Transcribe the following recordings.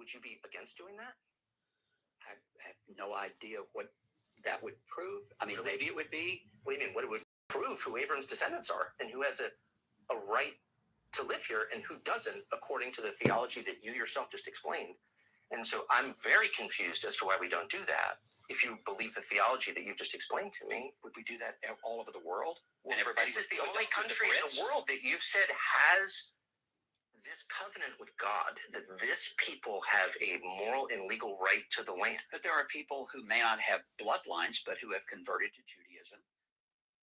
would you be against doing that? I have no idea what that would prove. I mean, maybe it would be. What do you mean? What it would prove who Abraham's descendants are and who has a right to live here and who doesn't, according to the theology that you yourself just explained. And so I'm very confused as to why we don't do that. If you believe the theology that you've just explained to me, would we do that all over the world? And everybody, this is the only country in the world that you've said has this covenant with God, that this people have a moral and legal right to the land. But there are people who may not have bloodlines, but who have converted to Judaism.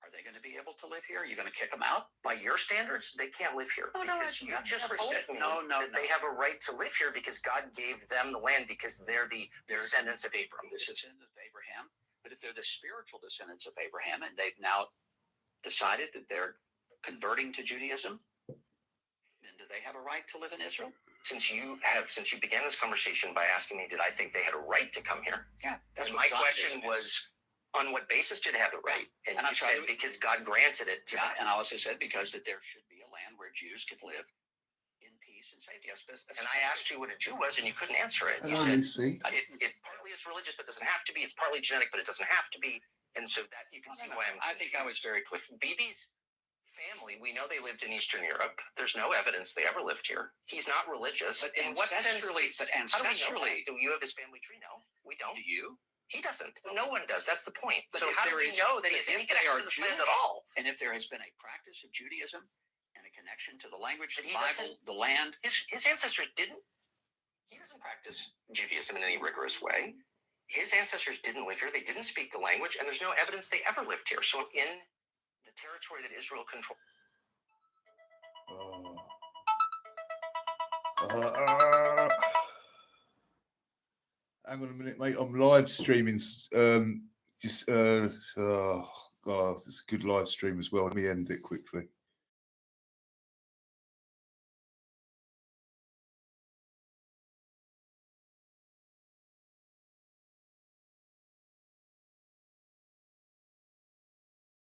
Are they going to be able to live here? Are you going to kick them out? By your standards, they can't live here. No, because you just told me that they have a right to live here because God gave them the land because they're the descendants of Abraham. The descendants of Abraham. But if they're the spiritual descendants of Abraham and they've now decided that they're converting to Judaism, then do they have a right to live in Israel? Since you began this conversation by asking me, did I think they had a right to come here? Yeah, that's my question was. On what basis do they have the right? And you said because God granted it to them. And I also said because that there should be a land where Jews could live in peace and safety. And I asked you what a Jew was, and you couldn't answer it. You said it partly is religious, but doesn't have to be. It's partly genetic, but it doesn't have to be. And so that you can see why I'm. I think I was very clear. Bibi's family, we know they lived in Eastern Europe. There's no evidence they ever lived here. He's not religious. But in what sense? But ancestrally, do you have his family tree? No, we don't. Do you? He doesn't. No one does. That's the point. But so how do we know that he has any connection to this land at all? And if there has been a practice of Judaism and a connection to the language, the Bible, the land. His ancestors didn't. He doesn't practice Judaism in any rigorous way. His ancestors didn't live here. They didn't speak the language, and there's no evidence they ever lived here. So in the territory that Israel controls. Hang on a minute, mate. I'm live streaming. God, it's a good live stream as well. Let me end it quickly.